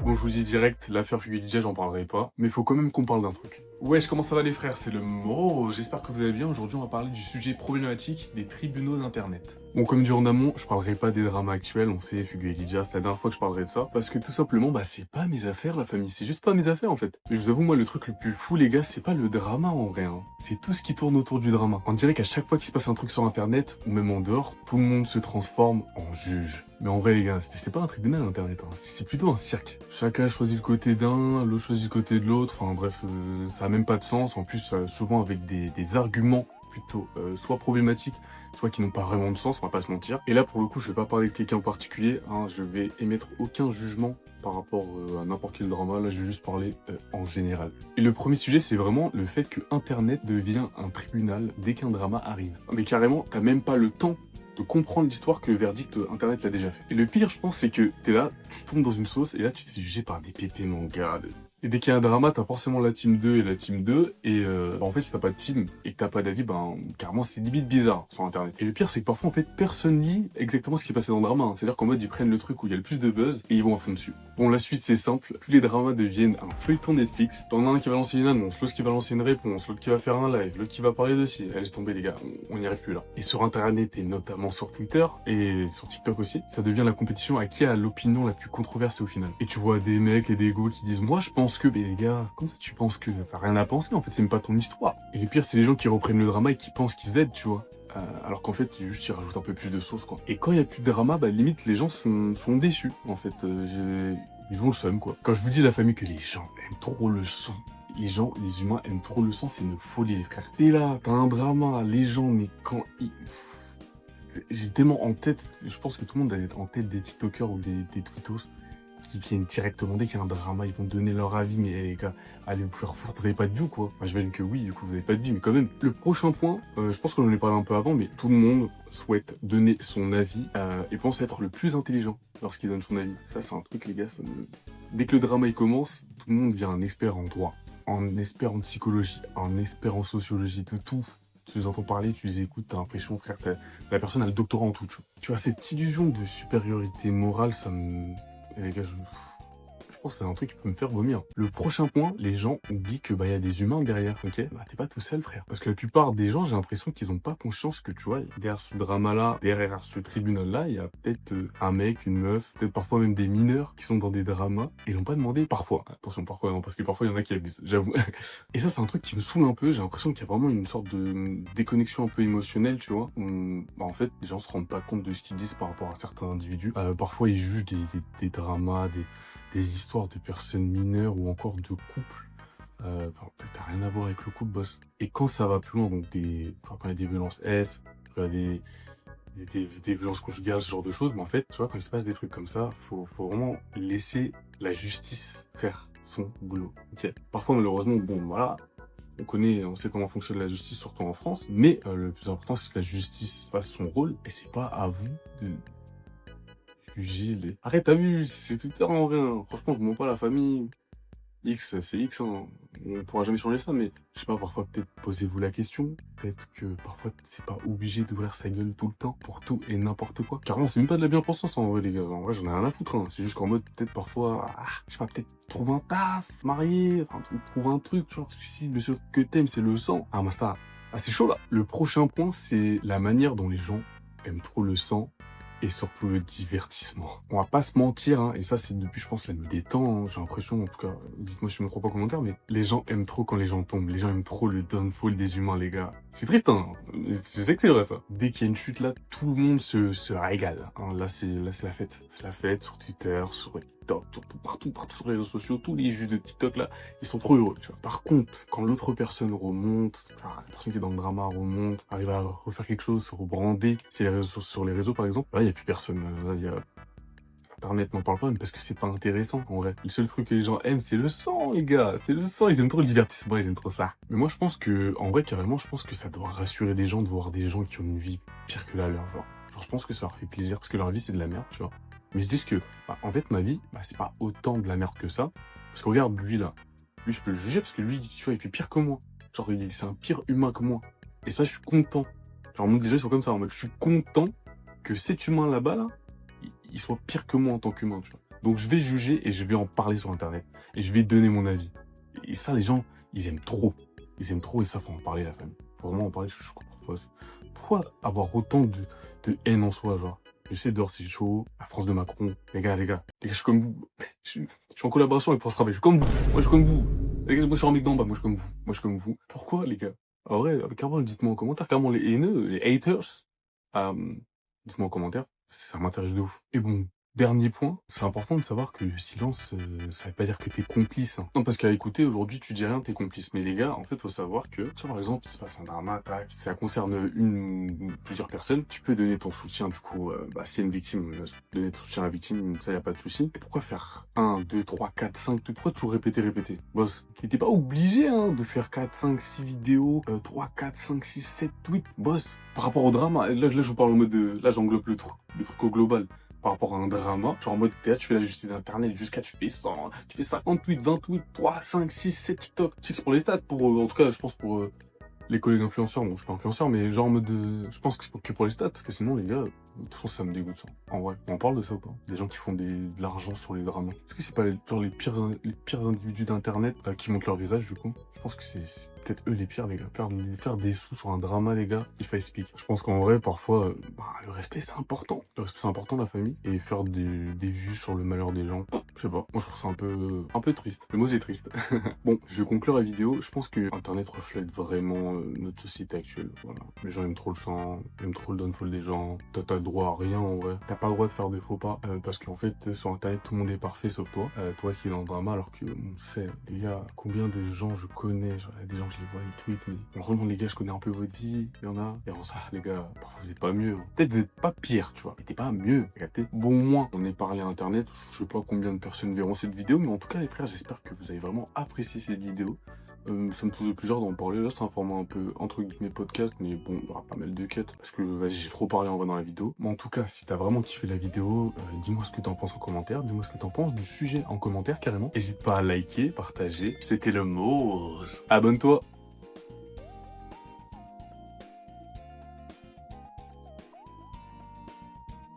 Bon, je vous dis direct, l'affaire Hugo DJ, j'en parlerai pas, mais faut quand même qu'on parle d'un truc. Wesh, comment ça va les frères? C'est le Moro, j'espère que vous allez bien. Aujourd'hui, on va parler du sujet problématique des tribunaux d'internet. Bon, comme dit en amont, je parlerai pas des dramas actuels, on sait, Fugu et Lydia, c'est la dernière fois que je parlerai de ça, parce que tout simplement, c'est pas mes affaires, la famille, c'est juste pas mes affaires, en fait. Mais je vous avoue, moi, le truc le plus fou, les gars, c'est pas le drama, en vrai, hein. C'est tout ce qui tourne autour du drama. On dirait qu'à chaque fois qu'il se passe un truc sur internet, ou même en dehors, tout le monde se transforme en juge. Mais en vrai, les gars, c'est pas un tribunal, internet, hein. C'est plutôt un cirque. Chacun choisit le côté d'un, l'autre choisit le côté de l'autre, enfin bref, ça a même pas de sens, en plus, souvent avec des arguments plutôt soit problématiques, soit qui n'ont pas vraiment de sens, on va pas se mentir. Et là, pour le coup, je vais pas parler de quelqu'un en particulier, hein, je vais émettre aucun jugement par rapport à n'importe quel drama, là je vais juste parler en général. Et le premier sujet, c'est vraiment le fait que Internet devient un tribunal dès qu'un drama arrive. Mais carrément, t'as même pas le temps de comprendre l'histoire que le verdict Internet l'a déjà fait. Et le pire, je pense, c'est que t'es là, tu tombes dans une sauce, et là tu te fais juger par des pépés, mon gars. Et dès qu'il y a un drama, t'as forcément la team 2 et la team 2, et en fait, si t'as pas de team et que t'as pas d'avis, carrément, c'est limite bizarre sur Internet. Et le pire, c'est que parfois, en fait, personne lit exactement ce qui est passé dans le drama, hein. C'est-à-dire qu'en mode, ils prennent le truc où il y a le plus de buzz, et ils vont à fond dessus. Bon, la suite, c'est simple, tous les dramas deviennent un feuilleton Netflix. T'en as un qui va lancer une annonce, l'autre qui va lancer une réponse, l'autre qui va faire un live, l'autre qui va parler de ci. Allez, laisse tomber, les gars, on n'y arrive plus là. Et sur Internet, et notamment sur Twitter, et sur TikTok aussi, ça devient la compétition à qui a l'opinion la plus controversée au final. Et tu vois des mecs et des go qui disent, moi, je pense que, mais les gars, comme ça, tu penses que t'as rien à penser, en fait, c'est même pas ton histoire. Et le pire, c'est les gens qui reprennent le drama et qui pensent qu'ils aident, tu vois. Alors qu'en fait, juste, ils rajoutent un peu plus de sauce, quoi. Et quand il y a plus de drama, limite, les gens sont déçus, en fait. Ils ont le seum, quoi. Quand je vous dis, la famille, que les gens aiment trop le sang, les humains aiment trop le sang, c'est une folie, les frères. T'es là, t'as un drama, les gens, mais quand ils... J'ai tellement en tête, je pense que tout le monde a en tête des TikTokers ou des tweetos qui viennent directement dès qu'il y a un drama, ils vont donner leur avis, mais les gars, allez vous faire foutre, vous avez pas de vie ou quoi? J'imagine que oui, du coup vous avez pas de vie, mais quand même. Le prochain point, je pense qu'on en a parlé un peu avant, mais tout le monde souhaite donner son avis et pense être le plus intelligent lorsqu'il donne son avis. Ça c'est un truc les gars, dès que le drama il commence, tout le monde devient un expert en droit, un expert en psychologie, un expert en sociologie, de tout. Tu les entends parler, tu les écoutes, t'as l'impression, frère, la personne a le doctorat en tout. Tu vois, cette illusion de supériorité morale, ça me... Et les gars, je pense que c'est un truc qui peut me faire vomir. Le prochain point, les gens oublient que y a des humains derrière, ok? T'es pas tout seul, frère. Parce que la plupart des gens, j'ai l'impression qu'ils ont pas conscience que, tu vois, derrière ce drama-là, derrière ce tribunal-là, il y a peut-être un mec, une meuf, peut-être parfois même des mineurs qui sont dans des dramas et l'ont pas demandé parfois. Attention, parfois non, parce que parfois il y en a qui abusent, j'avoue. Et ça, c'est un truc qui me saoule un peu. J'ai l'impression qu'il y a vraiment une sorte de déconnexion un peu émotionnelle, tu vois. En fait, les gens se rendent pas compte de ce qu'ils disent par rapport à certains individus. Parfois, ils jugent des dramas, des histoires de personnes mineures ou encore de couples. T'as rien à voir avec le couple, boss. Et quand ça va plus loin, donc quand il y a des violences S, quand il y a des violences conjugales, ce genre de choses, mais en fait, tu vois, quand il se passe des trucs comme ça, faut vraiment laisser la justice faire son boulot. Ok. Parfois, malheureusement, bon, voilà, on sait comment fonctionne la justice, surtout en France, mais le plus important, c'est que la justice fasse son rôle, et c'est pas à vous de juger les... Arrête, t'as vu, c'est Twitter en vrai, hein. Franchement, je mens pas la famille. X, c'est X, hein. On pourra jamais changer ça, mais je sais pas, parfois peut-être posez-vous la question, peut-être que parfois c'est pas obligé d'ouvrir sa gueule tout le temps pour tout et n'importe quoi. Carrément, c'est même pas de la bien-pensance en vrai les gars, en vrai j'en ai rien à foutre, hein. C'est juste qu'en mode peut-être parfois, je sais pas, peut-être trouve un taf, marier, enfin trouve un truc, tu vois, parce que si le seul que t'aimes c'est le sang, Masta, c'est chaud là. Le prochain point, c'est la manière dont les gens aiment trop le sang et surtout le divertissement. On va pas se mentir, hein, et ça c'est depuis je pense la nuit des temps, hein, j'ai l'impression, en tout cas, dites-moi si je me trompe pas en commentaire, mais les gens aiment trop quand les gens tombent, les gens aiment trop le downfall des humains les gars. C'est triste, hein, je sais que c'est vrai ça. Dès qu'il y a une chute là, tout le monde se régale, hein. Là c'est la fête. C'est la fête sur Twitter, sur TikTok, partout sur les réseaux sociaux, tous les juges de TikTok là, ils sont trop heureux, tu vois. Par contre, quand l'autre personne remonte, la personne qui est dans le drama remonte, arrive à refaire quelque chose, se rebrander, c'est sur les réseaux par exemple, là il y a plus personne, là il y a... Internet n'en parle pas même parce que c'est pas intéressant en vrai. Le seul truc que les gens aiment c'est le sang les gars, c'est le sang, ils aiment trop le divertissement, ils aiment trop ça. Mais moi je pense que, en vrai carrément, je pense que ça doit rassurer des gens de voir des gens qui ont une vie pire que la leur, genre je pense que ça leur fait plaisir parce que leur vie c'est de la merde, tu vois. Mais ils se disent que, en fait ma vie, c'est pas autant de la merde que ça. Parce que regarde lui là, lui je peux le juger parce que lui, tu vois, il fait pire que moi. Genre c'est un pire humain que moi. Et ça je suis content. Genre déjà ils sont comme ça en mode je suis content que cet humain là-bas là, il soit pire que moi en tant qu'humain, tu vois. Donc je vais juger et je vais en parler sur internet. Et je vais donner mon avis. Et ça, les gens, ils aiment trop. Ils aiment trop et ça, faut en parler, la famille. Faut vraiment en parler, je comprends pas. Pourquoi avoir autant de haine en soi, genre? Je sais, dehors, c'est chaud, la France de Macron. Les gars, je suis comme vous. Je suis en collaboration avec France Travail, je suis comme vous. Moi, je suis comme vous. Les gars, moi, je suis en mec d'en bas, moi, je suis comme vous. Moi, je suis comme vous. Pourquoi, les gars? En vrai, carrément, dites-moi en commentaire, carrément, les haineux, les haters, dites-moi en commentaire, ça m'intéresse de ouf. Et bon, dernier point, c'est important de savoir que le silence, ça veut pas dire que t'es complice. Hein. Non, parce qu'à écouter, aujourd'hui, tu dis rien, t'es complice. Mais les gars, en fait, faut savoir que, tu vois, par exemple, il se passe un drama, tac, ça concerne une ou plusieurs personnes, tu peux donner ton soutien, du coup, s'il y a une victime, donner ton soutien à la victime, ça y a pas de souci. Et pourquoi faire 1, 2, 3, 4, 5, pourquoi toujours répéter? Boss, t'étais pas obligé, hein, de faire 4, 5, 6 vidéos, 3, 4, 5, 6, 7 tweets. Boss, par rapport au drama, là, je vous parle en mode de, là, j'englobe le truc au global. Par rapport à un drama, genre en mode théâtre, tu fais la justice d'internet jusqu'à tu fais 100, tu fais 50 tweets, 20 tweets, 3, 5, 6, 7 TikTok. Je sais que c'est pour les stats, en tout cas, je pense pour les collègues influenceurs. Bon, je suis pas influenceur, mais genre en mode je pense que c'est que pour les stats, parce que sinon, les gars, de toute façon, ça me dégoûte, ça. En vrai, on parle de ça ou pas? Des gens qui font de l'argent sur les dramas. Est-ce que c'est pas genre les pires individus d'internet qui montrent leur visage, du coup? Je pense que c'est peut-être eux les pires, les gars. Faire des sous sur un drama, les gars, il faut speak. Je pense qu'en vrai, parfois, le respect, c'est important. Le respect, c'est important, la famille. Et faire des vues sur le malheur des gens, je sais pas. Moi, je trouve ça un peu triste. Le mot, c'est triste. Bon, je vais conclure la vidéo. Je pense que Internet reflète vraiment notre société actuelle. Voilà. Les gens aiment trop le sang, aiment trop le downfall des gens. T'as le droit à rien, en vrai. T'as pas le droit de faire des faux pas. Parce qu'en fait, sur Internet, tout le monde est parfait, sauf toi. Toi qui es dans le drama, alors que, on sait, les gars, combien de gens je connais, genre, il y a des gens, je les vois, ils tweetent, mais vraiment, les gars, je connais un peu votre vie. Il y en a. Et en ça, les gars, parfois, vous êtes pas mieux. Hein. Peut-être vous êtes pas pire, tu vois. Mais t'es pas mieux. Regardez. Bon, moins, on est parlé à Internet. Je sais pas combien de personnes verront cette vidéo, mais en tout cas, les frères, j'espère que vous avez vraiment apprécié cette vidéo. Ça me faisait plaisir d'en parler. Là, c'est un format un peu entre guillemets podcast, mais bon, il y aura pas mal de cuts parce que vas-y, j'ai trop parlé en vrai dans la vidéo. Mais en tout cas, si t'as vraiment kiffé la vidéo, dis-moi ce que t'en penses en commentaire. Dis-moi ce que t'en penses du sujet en commentaire carrément. N'hésite pas à liker, partager. C'était le Mose. Abonne-toi.